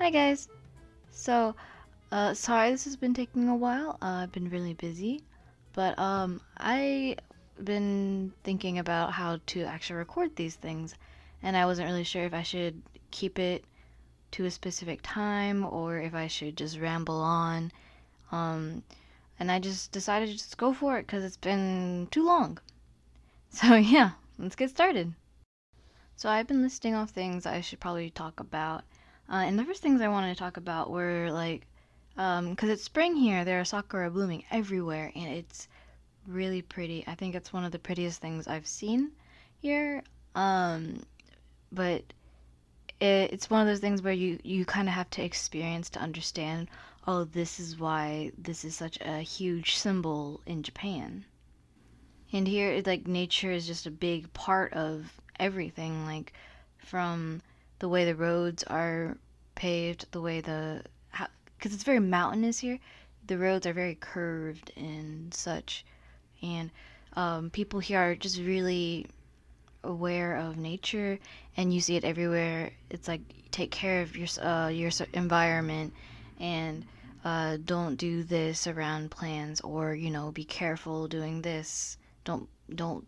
Hi guys. So, sorry this has been taking a while. I've been really busy, but I been thinking about how to actually record these things, and I wasn't really sure if I should keep it to a specific time or if I should just ramble on. Um, and I just decided to just go for it because it's been too long. So yeah, let's get started. So I've been listing off things I should probably talk about. And the first things I wanted to talk about were like, because it's spring here, there are sakura blooming everywhere, and it's really pretty. I think it's one of the prettiest things I've seen here. Um, but it's one of those things where you kind of have to experience to understand, oh, this is why this is such a huge symbol in Japan. And here, it's like nature is just a big part of everything, like from the way the roads are paved, the way because it's very mountainous here, the roads are very curved and such. And people here are just really aware of nature, and you see it everywhere. It's like take care of your environment, and don't do this around plants, or be careful doing this. Don't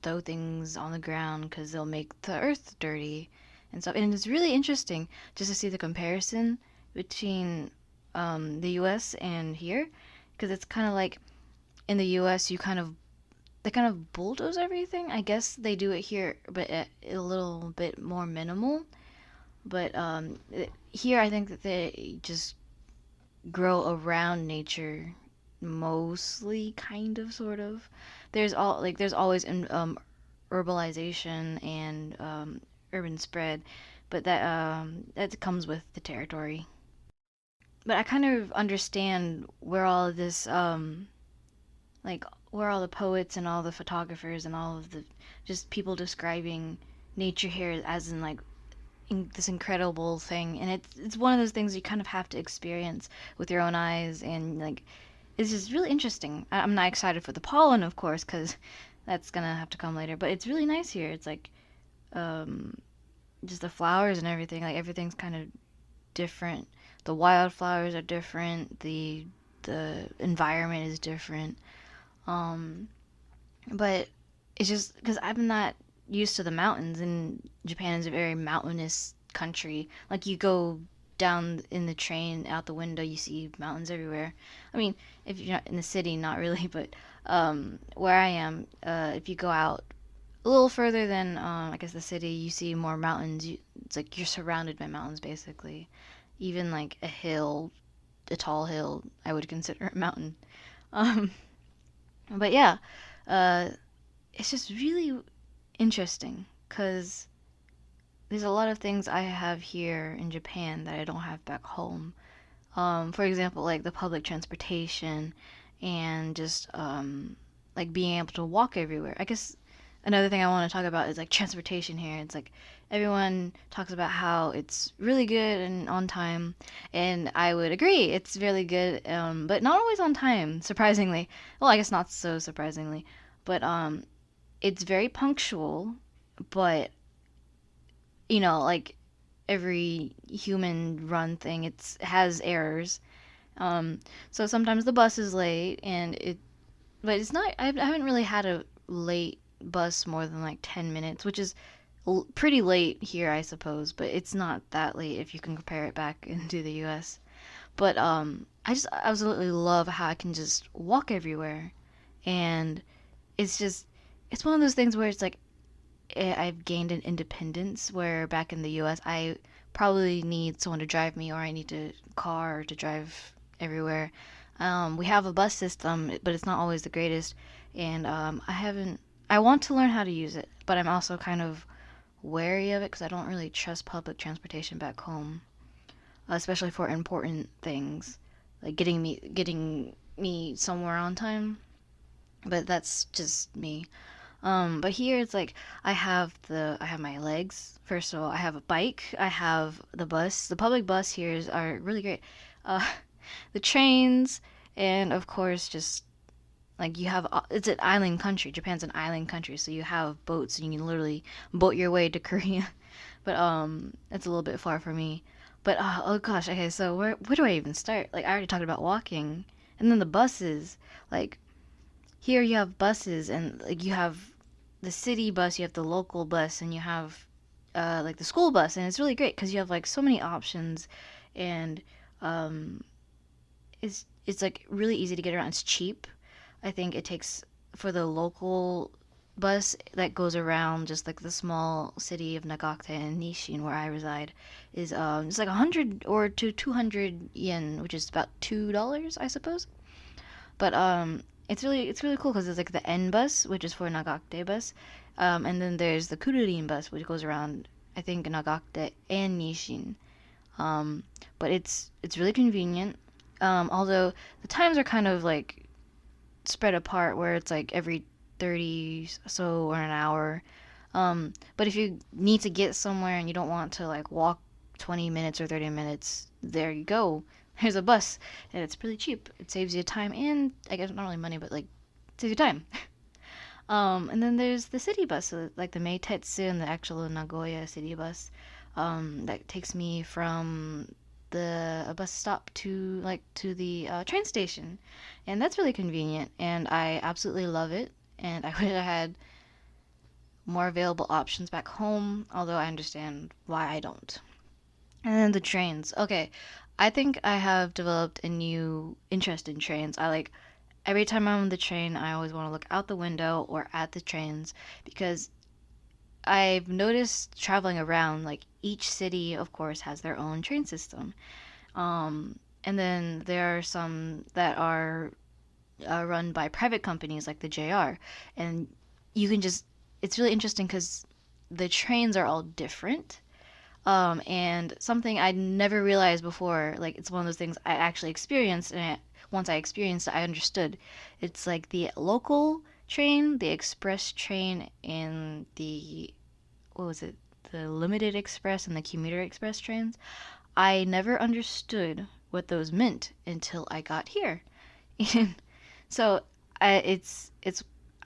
throw things on the ground because they'll make the earth dirty and stuff. And it's really interesting just to see the comparison between the U.S. and here, because it's kind of like in the U.S. they kind of bulldoze everything. I guess they do it here, but a little bit more minimal. But here, I think that they just grow around nature, mostly, kind of, sort of. There's always urbanization and urban spread, but that comes with the territory. But I kind of understand where all of this like where all the poets and all the photographers and all of the just people describing nature here as in like this incredible thing, and it's one of those things you kind of have to experience with your own eyes, and like it's just really interesting. I'm not excited for the pollen, of course, because that's gonna have to come later, but it's really nice here. It's like um just the flowers and everything, like everything's kind of different. The wildflowers are different, the environment is different. um but it's just because I'm not used to the mountains, and Japan is a very mountainous country. Like you go down in the train out the window, you see mountains everywhere. I mean, if you're not in the city, not really, but where I am, if you go out a little further than I guess the city, you see more mountains. It's like you're surrounded by mountains basically. Even like a tall hill, I would consider a mountain. Um, but yeah, uh, it's just really interesting because there's a lot of things I have here in Japan that I don't have back home. For example, like the public transportation and just like being able to walk everywhere. I guess another thing I want to talk about is like transportation here. It's like everyone talks about how it's really good and on time, and I would agree, it's really good, but not always on time, surprisingly. Well, I guess not so surprisingly, but it's very punctual, but like every human run thing, it has errors. So sometimes the bus is late, but it's not. I haven't really had a late bus more than like 10 minutes, which is pretty late here, I suppose. But it's not that late if you can compare it back into the U.S. But I just absolutely love how I can just walk everywhere, and it's just it's one of those things where it's like I've gained an independence where back in the US I probably need someone to drive me, or I need a car to drive everywhere. We have a bus system, but it's not always the greatest, and I want to learn how to use it, but I'm also kind of wary of it because I don't really trust public transportation back home, especially for important things like getting me somewhere on time. But that's just me. But here it's like I have my legs. First of all, I have a bike. I have the bus. The public bus are really great. Uh, the trains, and of course, just like it's an island country. Japan's an island country, so you have boats, and you can literally boat your way to Korea. But it's a little bit far for me. But oh gosh, okay, so where do I even start? Like I already talked about walking, and then the buses. Like here you have buses, and like you have the city bus, you have the local bus, and you have like the school bus, and it's really great because you have like so many options, and um, it's like really easy to get around. It's cheap. I think it takes for the local bus that goes around just like the small city of Nagakute and Nishin where I reside is it's like 100 or to 200 yen, which is about $2, I suppose. But it's really cool because it's like the N bus, which is for Nagakute bus, and then there's the Kururin bus, which goes around I think Nagakute and Nishin. Um, but it's really convenient. Although the times are kind of like spread apart, where it's like every 30 so or an hour. But if you need to get somewhere and you don't want to like walk 20 minutes or 30 minutes, there you go. There's a bus, and it's pretty cheap. It saves you time and I guess not really money, but like saves you time. And then there's the city bus, so like the Meitetsu and the actual Nagoya city bus, that takes me from the bus stop to the train station, and that's really convenient, and I absolutely love it. And I wish I had more available options back home, although I understand why I don't. And then the trains. Okay, I think I have developed a new interest in trains. I like every time I'm on the train, I always want to look out the window or at the trains because I've noticed traveling around, like each city, of course, has their own train system. And then there are some that are run by private companies like the JR. And you can just, it's really interesting because the trains are all different. And something I'd never realized before, like it's one of those things I actually experienced, and once I experienced it, I understood. It's like the local train, the express train, and the what was it? The limited express and the commuter express trains. I never understood what those meant until I got here. And so it's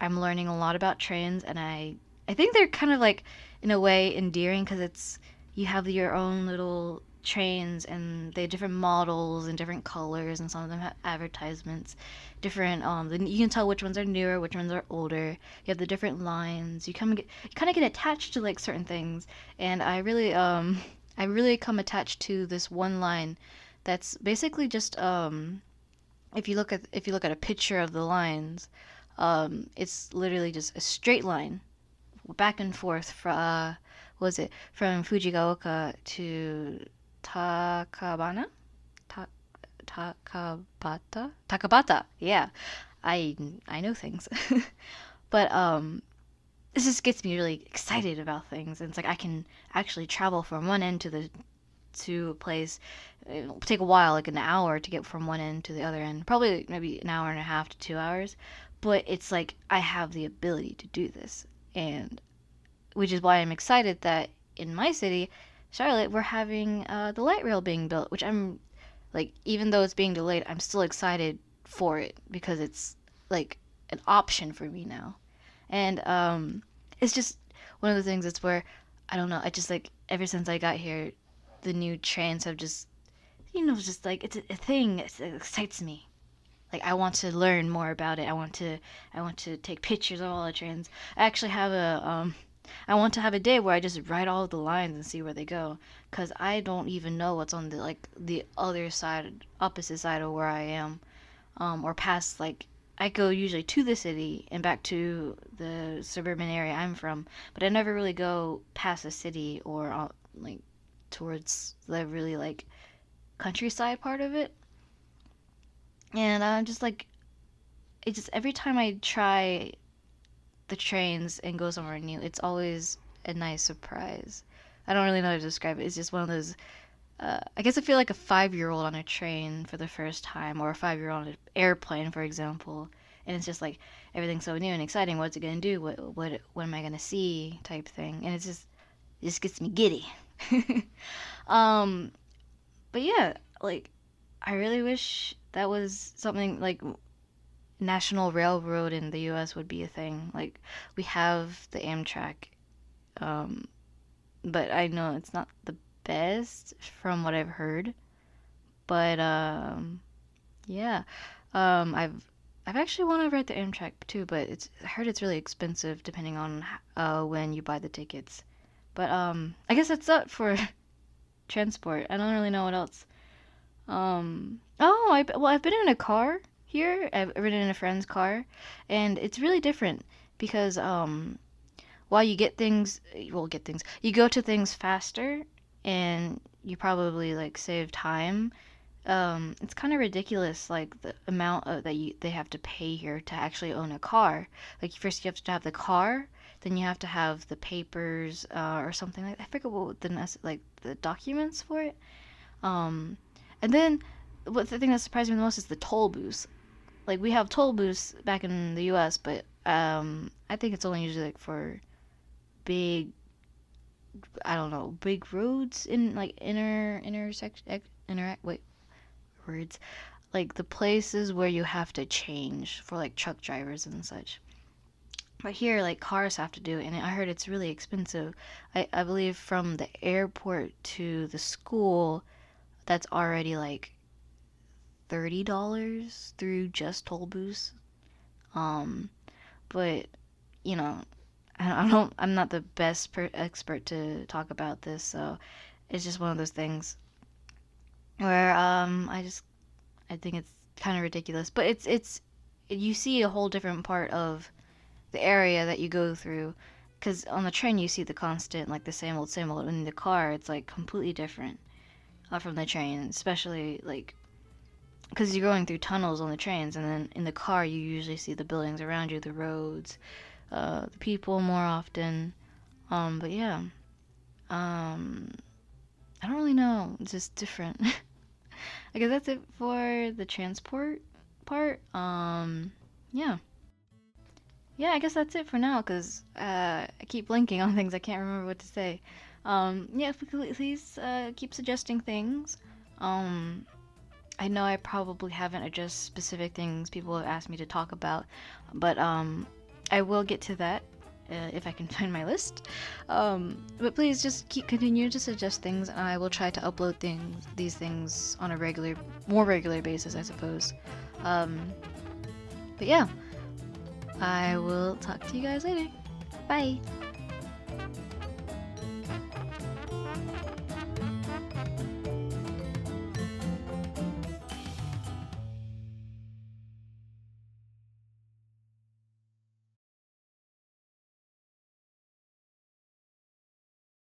I'm learning a lot about trains, and I think they're kind of like in a way endearing because it's you have your own little trains and they have different models and different colors, and some of them have advertisements different then you can tell which ones are newer, which ones are older. You have the different lines. You kind of get attached to like certain things, and I really come attached to this one line that's basically just if you look at a picture of the lines, it's literally just a straight line back and forth from was it from Fujigaoka to Takabana? Ta- Takabata? Takabata. Yeah. I I know things. But this just gets me really excited about things. And it's like I can actually travel from one end to a place. It'll take a while, like an hour to get from one end to the other end. Probably maybe an hour and a half to 2 hours. But it's like I have the ability to do this. And which is why I'm excited that in my city, Charlotte, we're having the light rail being built, which I'm like, even though it's being delayed, I'm still excited for it because it's like an option for me now. And it's just one of the things that's where I don't know, I just like ever since I got here, the new trains have just just like it's a thing. It excites me. Like I want to learn more about it. I want to take pictures of all the trains. I actually have a I want to have a day where I just write all of the lines and see where they go, cuz I don't even know what's on the other side, opposite side of where I am, or past like I go usually to the city and back to the suburban area I'm from, but I never really go past the city or like towards the really like countryside part of it. And I'm just like it just every time I try the trains and go somewhere new, it's always a nice surprise. I don't really know how to describe it. It's just one of those. I guess I feel like a 5-year-old on a train for the first time, or a 5-year-old on an airplane, for example. And it's just like everything's so new and exciting. What's it gonna do? What am I gonna see? Type thing. And it just gets me giddy. um, but yeah, like I really wish that was something like National Railroad in the U.S. would be a thing. Like we have the Amtrak, um, but I know it's not the best from what I've heard. But yeah, I've actually wanted to ride the Amtrak too, but I heard it's really expensive depending on when you buy the tickets. But I guess that's it for transport. I don't really know what else. Well, I've been in a car here. I've ridden in a friend's car, and it's really different because while you get things, you go to things faster, and you probably like save time. It's kind of ridiculous, like the amount that they have to pay here to actually own a car. Like first you have to have the car, then you have to have the papers or something like I forget what like the documents for it. Um, and then what the thing that surprised me the most is the toll booths. Like we have toll booths back in the U.S., but I think it's only usually like for big, I don't know, big roads in like intersection interact wait words like the places where you have to change for like truck drivers and such. But here, like cars have to do it, and I heard it's really expensive. I believe from the airport to the school, that's already like $30 through just toll booths. Um, but you know, I'm not the best expert to talk about this, so it's just one of those things where I think it's kind of ridiculous. But it's you see a whole different part of the area that you go through, because on the train you see the constant like the same old. In the car, it's like completely different from the train, especially like because you're going through tunnels on the trains, and then in the car you usually see the buildings around you, the roads, the people more often. But yeah, um, I don't really know. It's just different. I guess that's it for the transport part. Yeah. Yeah, I guess that's it for now, because I keep blinking on things. I can't remember what to say. Yeah, please keep suggesting things. Um, I know I probably haven't addressed specific things people have asked me to talk about, but I will get to that if I can find my list. But please just continue to suggest things, and I will try to upload these things on a more regular basis, I suppose. But yeah, I will talk to you guys later. Bye.